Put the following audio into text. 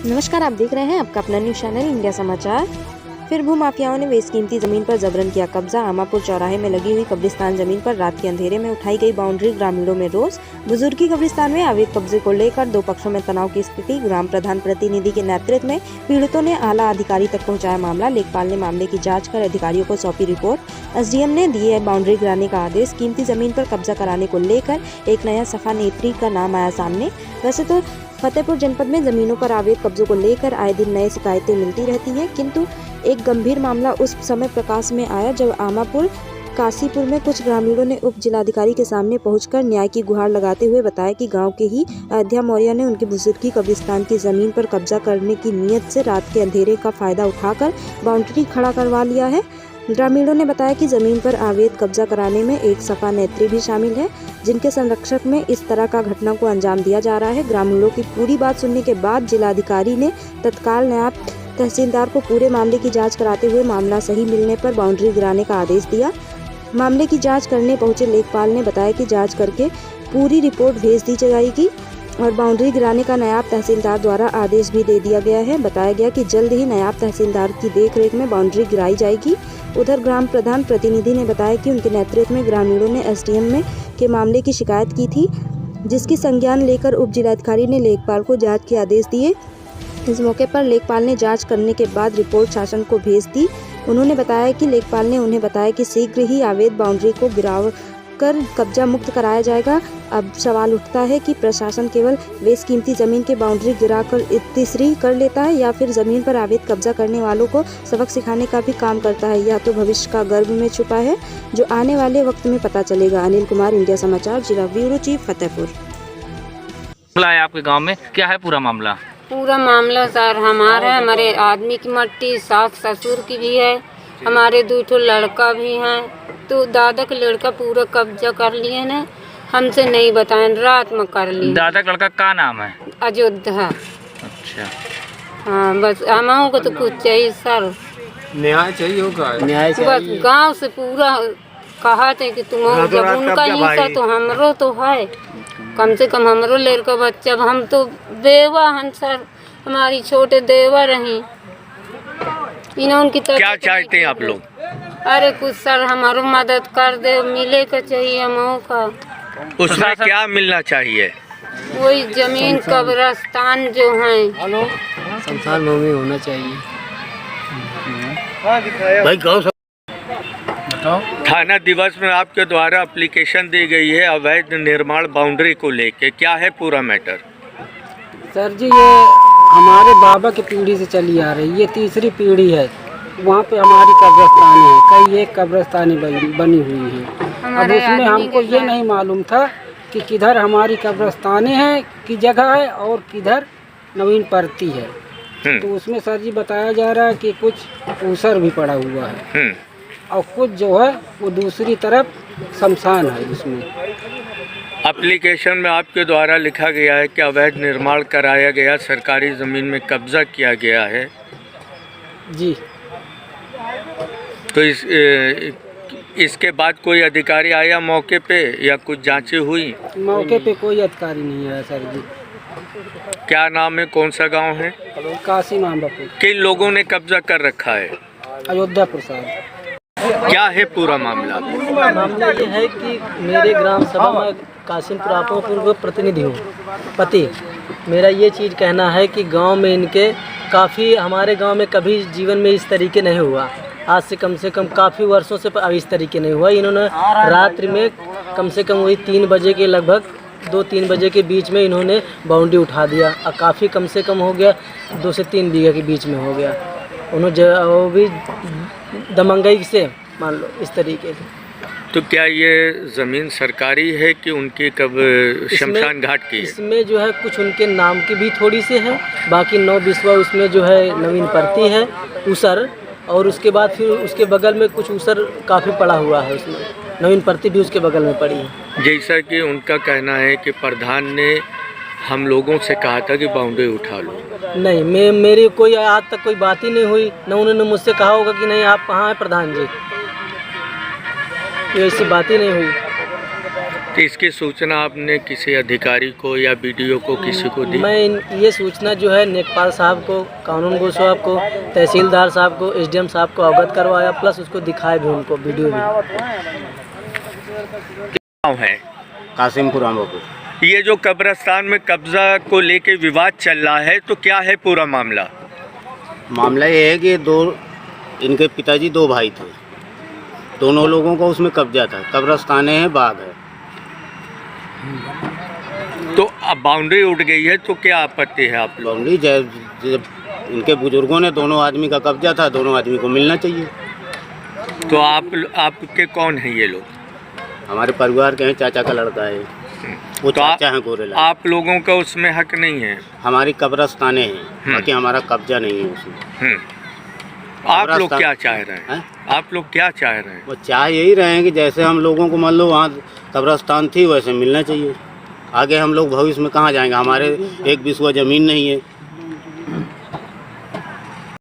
नमस्कार, आप देख रहे हैं आपका अपना न्यूज़ चैनल इंडिया समाचार। फिर भूमाफियाओं ने बेशकीमती जमीन पर जबरन किया कब्जा। आमापुर चौराहे में लगी हुई कब्रिस्तान जमीन पर रात के अंधेरे में उठाई गई बाउंड्री, ग्रामीणों में रोष। बुजुर्गी कब्रिस्तान में अवैध कब्जे को लेकर दो पक्षों में तनाव की स्थिति। ग्राम प्रधान प्रतिनिधि के नेतृत्व में पीड़ितों ने आला अधिकारी तक पहुंचाया मामला। लेखपाल ने मामले की जाँच कर अधिकारियों को सौंपी रिपोर्ट। एसडीएम ने दिए बाउंड्री गिराने का आदेश। कीमती जमीन पर कब्जा कराने को लेकर एक नया सफा नेत्री का नाम आया सामने। वैसे तो फतेहपुर जनपद में जमीनों पर अवैध कब्जों को लेकर आए दिन नई शिकायतें मिलती रहती हैं, किंतु एक गंभीर मामला उस समय प्रकाश में आया जब आमापुर काशीपुर में कुछ ग्रामीणों ने उप जिलाधिकारी के सामने पहुंचकर न्याय की गुहार लगाते हुए बताया कि गांव के ही अयोध्या मौर्य ने उनकी बुजुर्गी कब्रिस्तान की जमीन पर कब्जा करने की नीयत से रात के अंधेरे का फायदा उठाकर बाउंड्री खड़ा करवा लिया है। ग्रामीणों ने बताया कि जमीन पर अवैध कब्जा कराने में एक सपा नेत्री भी शामिल है, जिनके संरक्षक में इस तरह का घटना को अंजाम दिया जा रहा है। ग्रामीणों की पूरी बात सुनने के बाद जिलाधिकारी ने तत्काल नायब तहसीलदार को पूरे मामले की जांच कराते हुए मामला सही मिलने पर बाउंड्री गिराने का आदेश दिया। मामले की जांच करने पहुंचे लेखपाल ने बताया कि जांच करके पूरी रिपोर्ट भेज दी जाएगी और बाउंड्री गिराने का नायब तहसीलदार द्वारा आदेश भी दे दिया गया है। बताया गया कि जल्द ही नायब तहसीलदार की देखरेख में बाउंड्री गिराई जाएगी। उधर ग्राम प्रधान प्रतिनिधि ने बताया कि उनके नेतृत्व में ग्रामीणों ने एसडीएम में के मामले की शिकायत की थी, जिसकी संज्ञान लेकर उप जिलाधिकारी ने लेखपाल को जांच के आदेश दिए। इस मौके पर लेखपाल ने जांच करने के बाद रिपोर्ट शासन को भेज दी। उन्होंने बताया कि लेखपाल ने उन्हें बताया कि शीघ्र ही अवैध बाउंड्री को गिराव कर कब्जा मुक्त कराया जाएगा। अब सवाल उठता है कि प्रशासन केवल बेशकीमती जमीन के बाउंड्री गिराकर तीसरी कर लेता है या फिर जमीन पर अवैध कब्जा करने वालों को सबक सिखाने का भी काम करता है। यह तो भविष्य का गर्भ में छुपा है, जो आने वाले वक्त में पता चलेगा। अनिल कुमार, इंडिया समाचार, जिला ब्यूरो चीफ, फतेहपुर। मामला है आपके गांव में, क्या है पूरा मामला? पूरा मामला सर हमारे आदमी की मट्टी, सास ससुर की भी है, हमारे दो ठो लड़का भी हैं, तो दादा का लड़का पूरा कब्जा कर लिए ने, हमसे नहीं बताएं, रात में कर लिए। दादा का लड़का का नाम है? अयोध्या। अच्छा, हाँ, बस हम को तो कुछ चाहिए सर, न्याय चाहिए होगा, न्याय बस गांव से पूरा कहा थे कि तुम जब उनका हिस्सा तो हमरो तो है, कम से कम हमरो लड़का बच्चा, हम तो बेवा हैं सर, हमारी छोटे देवर रही इन्होंने क्या चाहते हैं आप लोग? अरे कुछ सर हमारो मदद कर दे, मिले का चाहिए हम का। उसमें क्या मिलना चाहिए? वही जमीन कब्रिस्तान जो है, शमशान भूमि होना चाहिए। भाई थाना दिवस में आपके द्वारा एप्लीकेशन दी गई है अवैध निर्माण बाउंड्री को लेके, क्या है पूरा मैटर? सर जी, ये हमारे बाबा की पीढ़ी से चली आ रही, ये तीसरी पीढ़ी है। वहाँ पे हमारी कब्रिस्तान है, कई एक कब्रिस्तानी बनी हुई है। अब उसमें हमको ये नहीं मालूम था कि किधर हमारी कब्रिस्तानें हैं की जगह है और किधर नवीन परती है। तो उसमें सर जी बताया जा रहा है कि कुछ ऊसर भी पड़ा हुआ है और कुछ जो है वो दूसरी तरफ शमशान है। उसमें एप्लीकेशन में आपके द्वारा लिखा गया है कि अवैध निर्माण कराया गया, सरकारी ज़मीन में कब्जा किया गया है जी। तो इसके बाद कोई अधिकारी आया मौके पे या कुछ जांचें हुई? मौके पे कोई अधिकारी नहीं आया सर जी। क्या नाम है, कौन सा गांव है? काशी मामबापुर। किन लोगों ने कब्जा कर रखा है? अयोध्या प्रसाद। क्या है पूरा मामला? मामला ये है कि मेरे ग्राम सभा में कासिमपुर आपापुर प्रतिनिधि हूँ, पति। मेरा ये चीज़ कहना है कि गांव में इनके काफ़ी, हमारे गांव में कभी जीवन में इस तरीके नहीं हुआ, आज से कम काफ़ी वर्षों से अब इस तरीके नहीं हुआ। इन्होंने रात्रि में कम से कम वही 3 बजे के लगभग, 2-3 बजे के बीच में इन्होंने बाउंड्री उठा दिया और काफ़ी कम से कम हो गया 2 से 3 बीघा के बीच में हो गया। उन्होंने वो भी दमंगई से, मान लो इस तरीके से। तो क्या ये ज़मीन सरकारी है कि उनकी कब शमशान घाट की है? इसमें जो है कुछ उनके नाम की भी थोड़ी सी है, बाकी 9 बिस्वा उसमें जो है नवीन परती है ऊसर, और उसके बाद फिर उसके बगल में कुछ ऊसर काफ़ी पड़ा हुआ है, उसमें नवीन परती भी उसके बगल में पड़ी है। जैसा कि उनका कहना है कि प्रधान ने हम लोगों से कहा था कि बाउंड्री उठा लो। नहीं, मेरी कोई आज तक कोई बात ही नहीं हुई, न उन्होंने मुझसे कहा होगा कि नहीं आप कहाँ हैं प्रधान जी, ये ऐसी बात ही नहीं हुई। तो इसकी सूचना आपने किसी अधिकारी को या बीडीओ को किसी को दी? ये सूचना जो है लेखपाल साहब को, कानून गो साहब को, तहसीलदार साहब को, एसडीएम साहब को अवगत करवाया, प्लस उसको दिखाया भी उनको वीडियो भी। गाँव है कासिमपुर आमापुर। ये जो कब्रिस्तान में कब्जा को लेके विवाद चल रहा है, तो क्या है पूरा मामला? मामला ये है कि इनके पिताजी 2 भाई थे, दोनों लोगों को उसमें कब्जा था। कब्रिस्तान है, बाग है। तो अब बाउंड्री उठ गई है, तो क्या आपत्ति है आप लोग? बाउंड्री जब इनके बुजुर्गों ने, दोनों आदमी का कब्जा था, दोनों आदमी को मिलना चाहिए। तो आपके कौन हैं ये लोग? हमारे परिवार के हैं, चाचा का लड़का है, वो तो चाचा हैं गोरेला। आप लोगों का उसमें हक नहीं है? हमारी कब्रिस्तानें हैं, बाकी हमारा कब्जा नहीं है उसमें। आप लोग क्या चाह रहे हैं? आप लोग क्या चाह रहे हैं? वो चाह यही रहे हैं कि जैसे हम लोगों को मान लो वहाँ कब्रिस्तान थी, वैसे मिलना चाहिए। आगे हम लोग भविष्य में कहाँ जाएंगे? हमारे 1 बिस्वा ज़मीन नहीं है।